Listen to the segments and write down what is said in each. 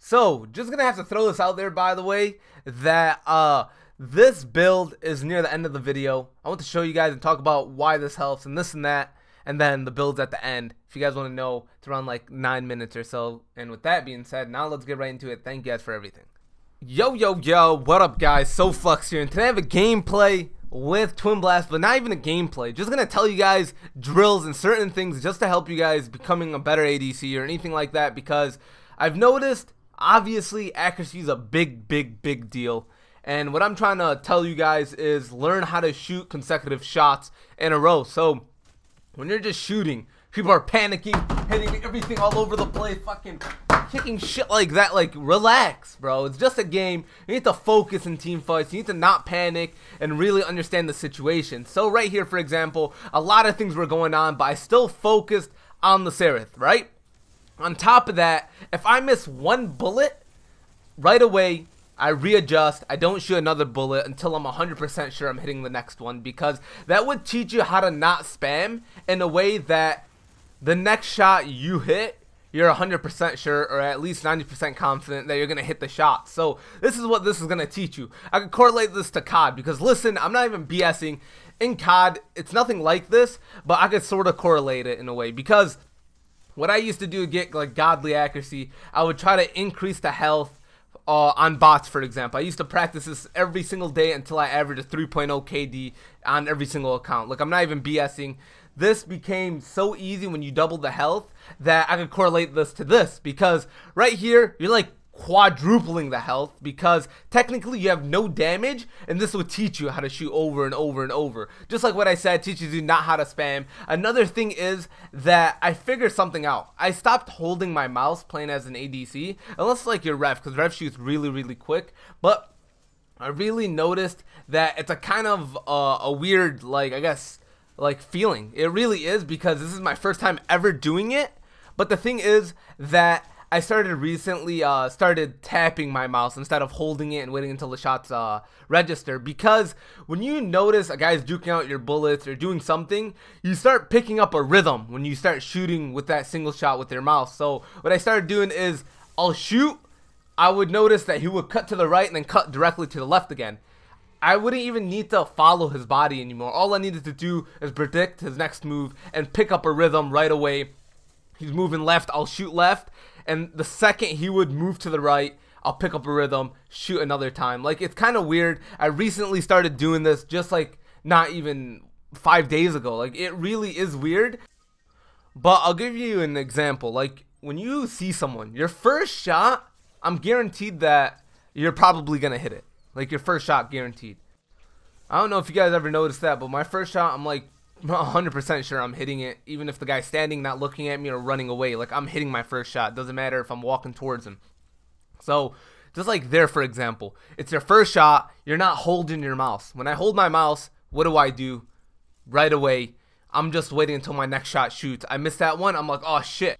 So, just gonna have to throw this out there, by the way, that this build is near the end of the video. I want to show you guys and talk about why this helps and this and that, and then the build's at the end. If you guys want to know, it's around like 9 minutes or so. And with that being said, now let's get right into it. Thank you guys for everything. Yo, what up guys? SooFlux here, and today I have a gameplay with Twin Blast, but not even a gameplay. Just gonna tell you guys drills and certain things just to help you guys becoming a better ADC or anything like that, because I've noticed obviously accuracy is a big deal, and what I'm trying to tell you guys is learn how to shoot consecutive shots in a row. So when you're just shooting, people are panicking, hitting everything all over the place, fucking kicking shit like that. Like, relax, bro. It's just a game. You need to focus in team fights. You need to not panic and really understand the situation. So right here, for example, a lot of things were going on, but I still focused on the Seraph, right? On top of that, if I miss one bullet, right away, I readjust. I don't shoot another bullet until I'm 100% sure I'm hitting the next one, because that would teach you how to not spam in a way that the next shot you hit, you're 100% sure, or at least 90% confident that you're going to hit the shot. So this is what this is going to teach you. I could correlate this to COD, because listen, I'm not even BSing. In COD, it's nothing like this, but I could sort of correlate it in a way, because what I used to do to get like godly accuracy, I would try to increase the health on bots, for example. I used to practice this every single day until I averaged a 3.0 KD on every single account. Like, I'm not even BSing. This became so easy when you double the health that I could correlate this to this, because right here you're like quadrupling the health, because technically you have no damage, and this will teach you how to shoot over and over and over. Just like what I said, teaches you not how to spam. Another thing is that I figured something out. I stopped holding my mouse playing as an ADC, unless like your ref, because ref shoots really quick. But I really noticed that it's a kind of a weird, like, I guess, like, feeling. It really is, because this is my first time ever doing it. But the thing is that I started recently started tapping my mouse instead of holding it and waiting until the shots register, because when you notice a guy's duking out your bullets or doing something, you start picking up a rhythm when you start shooting with that single shot with your mouse. So what I started doing is, I'll shoot, I would notice that he would cut to the right and then cut directly to the left again. I wouldn't even need to follow his body anymore. All I needed to do is predict his next move and pick up a rhythm right away. He's moving left, I'll shoot left, and the second he would move to the right, I'll pick up a rhythm, shoot another time. Like, it's kind of weird. I recently started doing this just like not even 5 days ago. Like, it really is weird. But I'll give you an example. Like, when you see someone, your first shot, I'm guaranteed that you're probably gonna hit it. Like, your first shot, guaranteed. I don't know if you guys ever noticed that, but my first shot, I'm like 100% sure I'm hitting it, even if the guy's standing, not looking at me, or running away. Like, I'm hitting my first shot. Doesn't matter if I'm walking towards him. So just like there, for example, it's your first shot, you're not holding your mouse. When I hold my mouse, what do? Right away, I'm just waiting until my next shot shoots. I missed that one, I'm like, oh shit,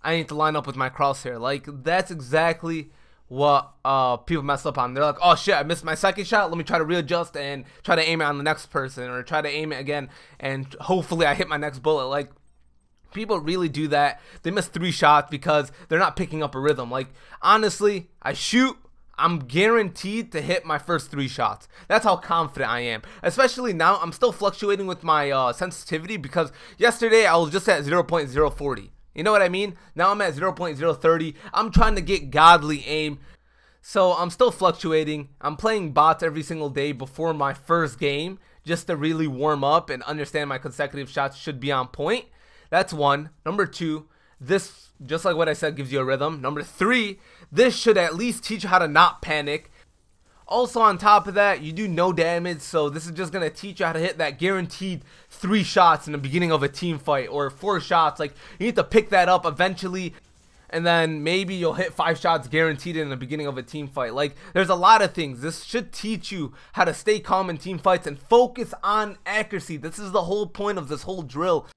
I need to line up with my crosshair. Like, that's exactly what people mess up on. They're like, oh shit, I missed my second shot, let me try to readjust and try to aim it on the next person, or try to aim it again and hopefully I hit my next bullet. Like, people really do that. They miss 3 shots because they're not picking up a rhythm. Like, honestly, I shoot, I'm guaranteed to hit my first 3 shots. That's how confident I am. Especially now, I'm still fluctuating with my sensitivity, because yesterday I was just at 0.040. You know what I mean? Now I'm at 0.030. I'm trying to get godly aim. So I'm still fluctuating. I'm playing bots every single day before my first game, just to really warm up and understand my consecutive shots should be on point. That's one. Number 2, this, just like what I said, gives you a rhythm. Number 3, this should at least teach you how to not panic. Also, on top of that, you do no damage, so this is just going to teach you how to hit that guaranteed 3 shots in the beginning of a team fight, or 4 shots. Like, you need to pick that up eventually, and then maybe you'll hit 5 shots guaranteed in the beginning of a team fight. Like, there's a lot of things. This should teach you how to stay calm in team fights and focus on accuracy. This is the whole point of this whole drill.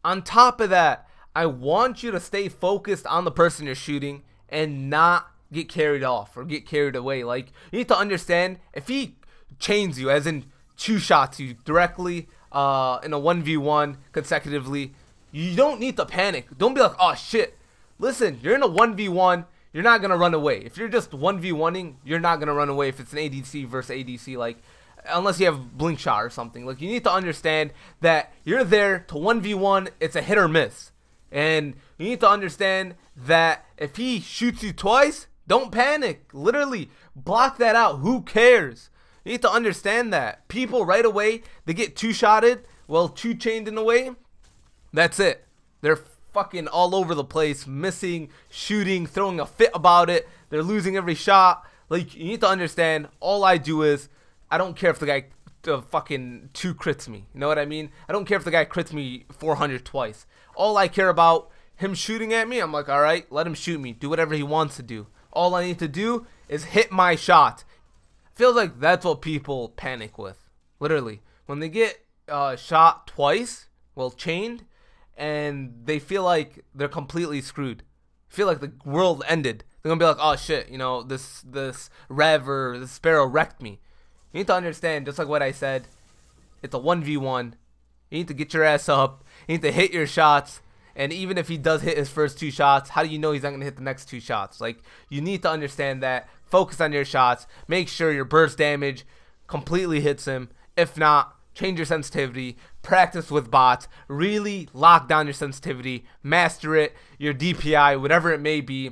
On top of that, I want you to stay focused on the person you're shooting and not get carried off or get carried away. Like, you need to understand, if he chains you, as in 2 shots you directly in a 1v1 consecutively, you don't need to panic. Don't be like, oh shit. Listen, you're in a 1v1, you're not gonna run away. If you're just 1v1ing, you're not gonna run away if it's an ADC versus ADC, like, unless you have blink shot or something. Like, you need to understand that you're there to 1v1, it's a hit or miss. And you need to understand that if he shoots you twice, don't panic. Literally, block that out. Who cares? You need to understand that. People right away, they get two-shotted, well, two-chained in a way, that's it. They're fucking all over the place, missing, shooting, throwing a fit about it. They're losing every shot. Like, you need to understand, all I do is, I don't care if the guy fucking 2 crits me. You know what I mean? I don't care if the guy crits me 400 twice. All I care about, him shooting at me, I'm like, alright, let him shoot me. Do whatever he wants to do. All I need to do is hit my shot. Feels like that's what people panic with. Literally. When they get shot twice, well, chained, and they feel like they're completely screwed. Feel like the world ended. They're gonna be like, oh shit, you know, this Rev or this Sparrow wrecked me. You need to understand, just like what I said, it's a 1v1. You need to get your ass up. You need to hit your shots. And even if he does hit his first 2 shots, how do you know he's not going to hit the next 2 shots? Like, you need to understand that. Focus on your shots. Make sure your burst damage completely hits him. If not, change your sensitivity. Practice with bots. Really lock down your sensitivity. Master it. Your DPI, whatever it may be.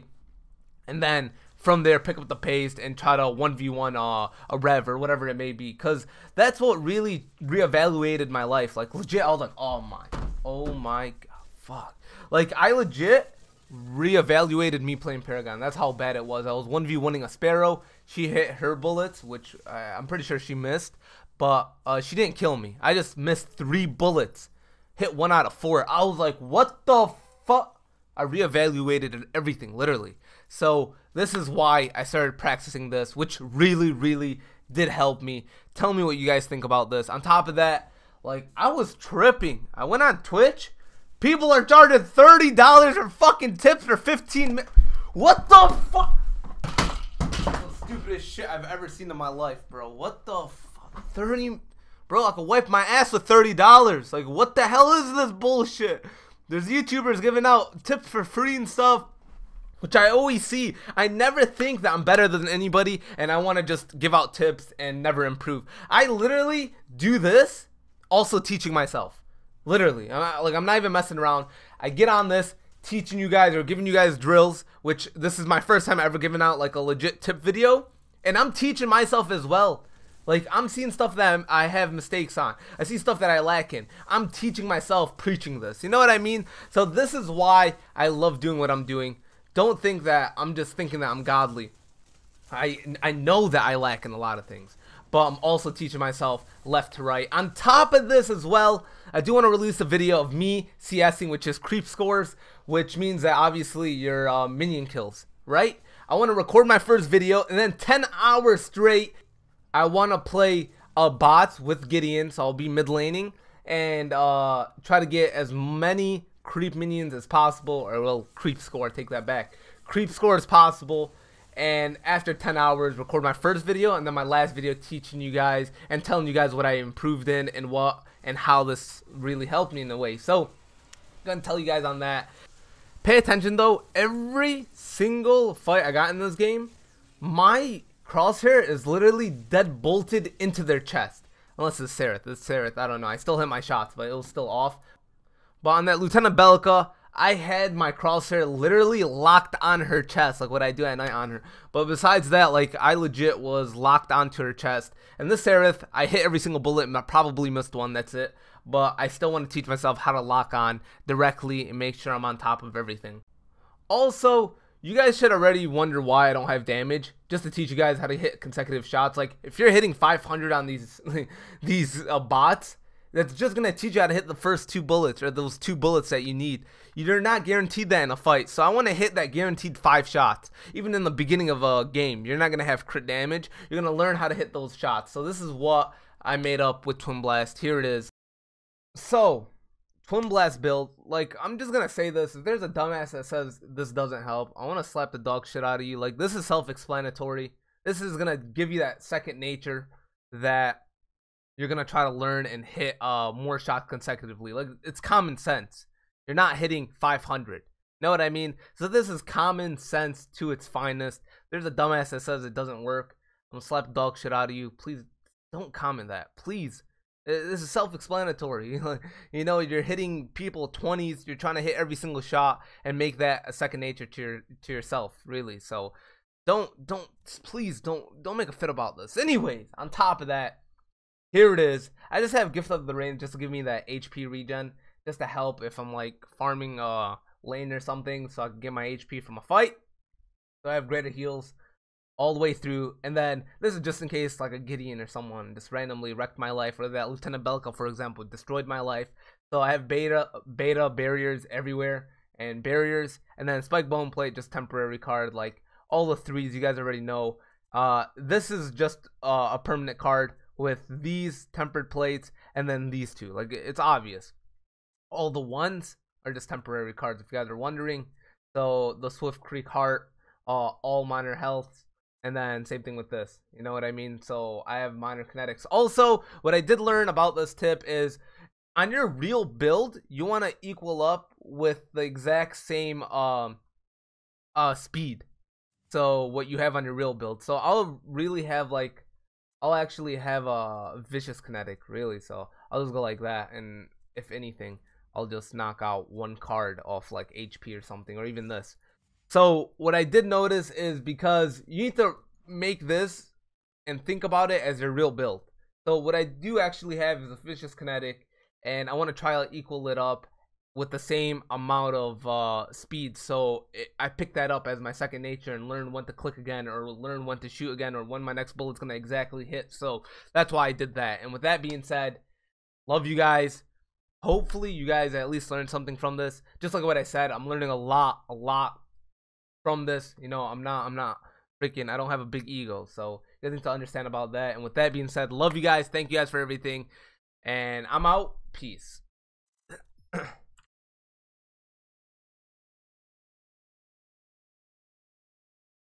And then from there, pick up the pace and try to 1v1 a Rev or whatever it may be. Because that's what really reevaluated my life. Like, legit, I was like, oh my god. Fuck. Like, I legit reevaluated me playing Paragon. That's how bad it was. I was 1v1ing a Sparrow. She hit her bullets, which I'm pretty sure she missed. But she didn't kill me. I just missed 3 bullets. Hit 1 out of 4. I was like, what the fuck? I reevaluated everything, literally. So this is why I started practicing this, which really, really did help me. Tell me what you guys think about this. On top of that, like, I was tripping. I went on Twitch. People are charging $30 for fucking tips for 15 minutes. What the fuck? That's the stupidest shit I've ever seen in my life, bro. What the fuck? 30? Bro, I could wipe my ass with $30. Like, what the hell is this bullshit? There's YouTubers giving out tips for free and stuff, which I always see. I never think that I'm better than anybody and I want to just give out tips and never improve. I literally do this also teaching myself. Literally, I'm not even messing around. I get on this teaching you guys or giving you guys drills, which this is my first time ever giving out like a legit tip video, and I'm teaching myself as well. Like, I'm seeing stuff that I have mistakes on. I see stuff that I lack in. I'm teaching myself, preaching this. You know what I mean? So this is why I love doing what I'm doing. Don't think that I'm just thinking that I'm godly. I know that I lack in a lot of things, but I'm also teaching myself left to right. On top of this as well, I do want to release a video of me CSing, which is creep scores, which means that obviously your minion kills, right? I want to record my first video, and then 10 hours straight, I want to play bots with Gideon, so I'll be mid laning, and try to get as many creep minions as possible, or well, creep score, take that back. Creep score as possible. And after 10 hours, record my first video and then my last video teaching you guys and telling you guys what I improved in and what and how this really helped me in a way. So, I'm going to tell you guys on that. Pay attention though, every single fight I got in this game, my crosshair is literally dead bolted into their chest. Unless it's Sereth. It's Sereth, I don't know. I still hit my shots, but it was still off. But on that Lieutenant Bellica, I had my crosshair literally locked on her chest, like what I do at night on her. But besides that, like, I legit was locked onto her chest. And this Sereth, I hit every single bullet and I probably missed one, that's it. But I still want to teach myself how to lock on directly and make sure I'm on top of everything. Also, you guys should already wonder why I don't have damage, just to teach you guys how to hit consecutive shots. Like, if you're hitting 500 on these bots, that's just going to teach you how to hit the first 2 bullets, or those 2 bullets that you need. You're not guaranteed that in a fight, so I want to hit that guaranteed 5 shots. Even in the beginning of a game, you're not going to have crit damage. You're going to learn how to hit those shots. So this is what I made up with Twin Blast. Here it is. So, Twin Blast build, like, I'm just going to say this. If there's a dumbass that says this doesn't help, I want to slap the dog shit out of you. Like, this is self-explanatory. This is going to give you that second nature that you're going to try to learn and hit more shots consecutively. Like, it's common sense. You're not hitting 500. Know what I mean? So this is common sense to its finest. There's a dumbass that says it doesn't work. I'm gonna slap the dog shit out of you. Please don't comment that. Please. This is self-explanatory. You know, you're hitting people 20s. You're trying to hit every single shot and make that a second nature to yourself, really. So please don't make a fit about this. Anyways, on top of that, here it is. I just have Gift of the Rain just to give me that HP regen, just to help if I'm like farming lane or something, so I can get my HP from a fight. So I have greater heals all the way through, and then this is just in case like a Gideon or someone just randomly wrecked my life, or that Lieutenant Belka, for example, destroyed my life. So I have beta barriers everywhere, and barriers, and then Spike Bone Plate, just temporary card, like all the 3s you guys already know. This is just a permanent card with these tempered plates, and then these 2. Like, it's obvious. All the 1s are just temporary cards, if you guys are wondering. So the Swift Creek Heart, all minor health. And then same thing with this, you know what I mean? So I have minor kinetics. Also, what I did learn about this tip is on your real build, you want to equal up with the exact same speed. So what you have on your real build. So I'll actually have a vicious kinetic, really. So I'll just go like that, and if anything, I'll just knock out 1 card off like HP or something, or even this. So what I did notice is, because you need to make this and think about it as your real build. So what I do actually have is a vicious kinetic, and I want to try to equal it up with the same amount of speed. So I pick that up as my second nature and learn when to click again, or learn when to shoot again, or when my next bullet's gonna exactly hit. So that's why I did that. And with that being said, love you guys. Hopefully you guys at least learned something from this. Just like what I said, I'm learning a lot from this. You know, I'm not freaking, I don't have a big ego, so you guys need to understand about that. And with that being said, love you guys, thank you guys for everything, and I'm out. Peace.